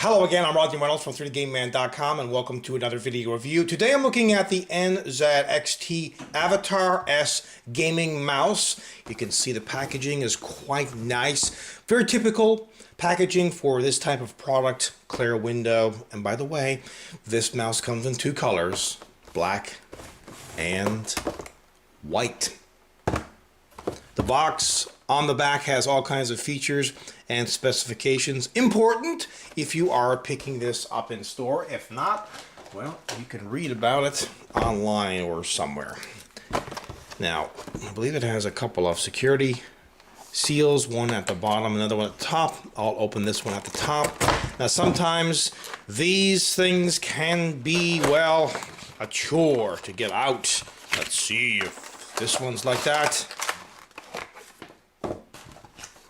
Hello again, I'm Rodney Reynolds from 3dgameman.com and welcome to another video review. Today I'm looking at the NZXT Avatar S gaming mouse. You can see the packaging is quite nice. Very typical packaging for this type of product, clear window. And by the way, this mouse comes in two colors, black and white. The box on the back has all kinds of features and specifications. Important if you are picking this up in store. If not, well, you can read about it online or somewhere. Now, I believe it has a couple of security seals, one at the bottom, another one at the top. I'll open this one at the top. Now, sometimes these things can be, well, a chore to get out. Let's see if this one's like that.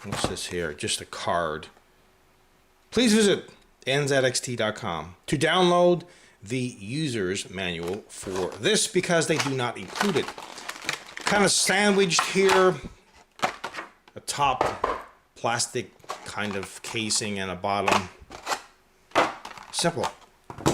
What's this here? Just a card. Please visit NZXT.com to download the user's manual for this because they do not include it. Kind of sandwiched here, a top plastic kind of casing and a bottom. Simple.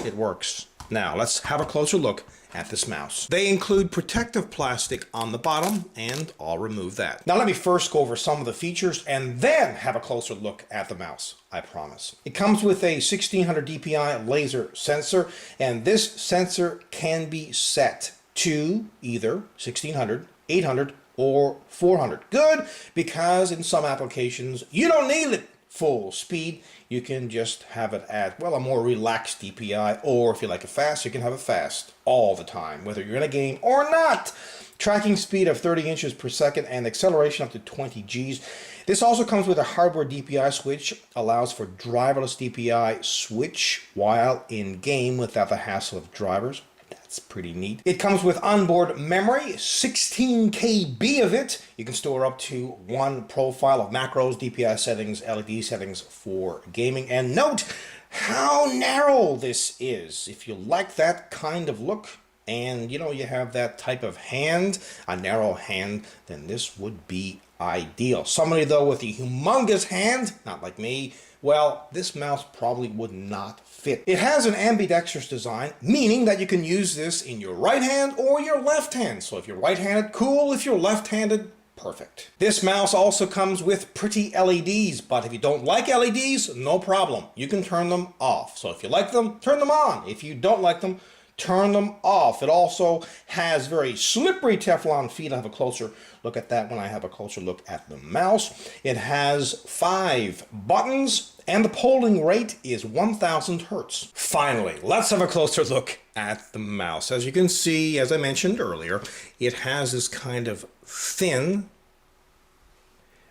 It works. Now let's have a closer look at this mouse. They include protective plastic on the bottom, and I'll remove that. Now let me first go over some of the features and then have a closer look at the mouse, I promise. It comes with a 1600 DPI laser sensor, and this sensor can be set to either 1600, 800, or 400. Good, because in some applications you don't need it full speed. You can just have it at, well, a more relaxed DPI, or if you like it fast, you can have it fast all the time, whether you're in a game or not. Tracking speed of 30 inches per second and acceleration up to 20 Gs. This also comes with a hardware DPI switch, allows for driverless DPI switch while in game without the hassle of drivers. That's pretty neat. It comes with onboard memory, 16 KB of it. You can store up to one profile of macros, DPI settings, LED settings for gaming. And note how narrow this is. If you like that kind of look and you have that type of hand, a narrow hand, then this would be ideal. Somebody though with a humongous hand, not like me, well, this mouse probably would not fit. It has an ambidextrous design, meaning that you can use this in your right hand or your left hand. So if you're right-handed, cool. If you're left-handed, perfect. This mouse also comes with pretty LEDs, but if you don't like LEDs, no problem. You can turn them off. So if you like them, turn them on. If you don't like them, turn them off. It also has very slippery Teflon feet. I'll have a closer look at that when I have a closer look at the mouse. It has 5 buttons and the polling rate is 1000 Hertz. Finally, let's have a closer look at the mouse. As you can see, as I mentioned earlier, it has this kind of thin,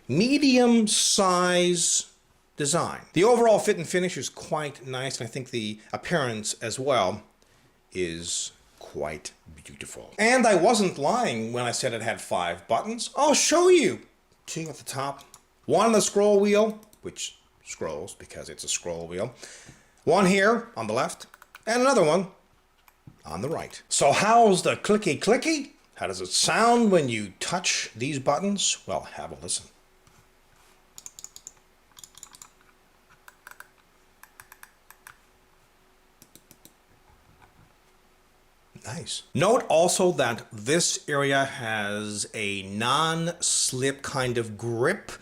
medium size design. The overall fit and finish is quite nice, and I think the appearance as well is quite beautiful. And I wasn't lying when I said it had 5 buttons. I'll show you. 2 at the top, 1 on the scroll wheel, which scrolls because it's a scroll wheel, 1 here on the left, and another one on the right. So how's the clicky clicky? How does it sound when you touch these buttons? Well, have a listen. Nice. Note also that this area has a non-slip kind of grip,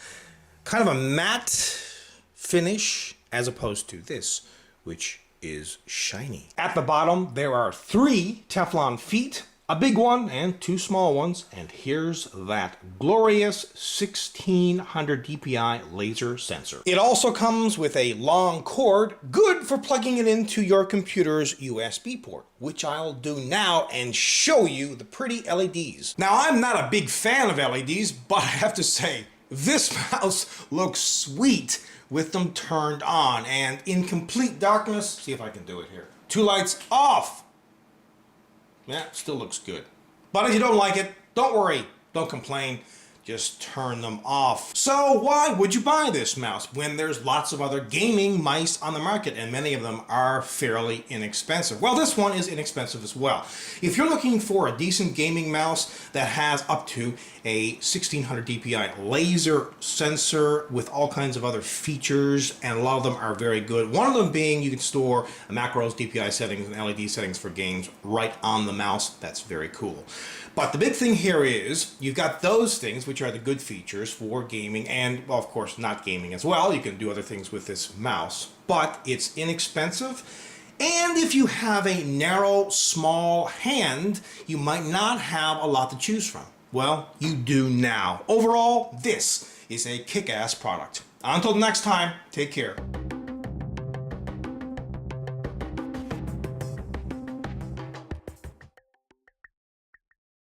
kind of a matte finish, as opposed to this, which is shiny. At the bottom, there are 3 Teflon feet, a big one and 2 small ones, and here's that glorious 1600 DPI laser sensor. It also comes with a long cord, good for plugging it into your computer's USB port, which I'll do now and show you the pretty LEDs. Now, I'm not a big fan of LEDs, but I have to say, this mouse looks sweet with them turned on, and in complete darkness, see if I can do it here. 2 lights off. Yeah, still looks good. But if you don't like it, don't worry, don't complain. just turn them off. So why would you buy this mouse when there's lots of other gaming mice on the market, and many of them are fairly inexpensive? Well, this one is inexpensive as well. If you're looking for a decent gaming mouse that has up to a 1600 DPI laser sensor with all kinds of other features, and a lot of them are very good. One of them being you can store macros, DPI settings, and LED settings for games right on the mouse. That's very cool. But the big thing here is you've got those things, which are the good features for gaming, and, well, of course, not gaming as well. You can do other things with this mouse, but it's inexpensive. And if you have a narrow, small hand, you might not have a lot to choose from. Well, you do now. Overall, this is a kick-ass product. Until next time, take care.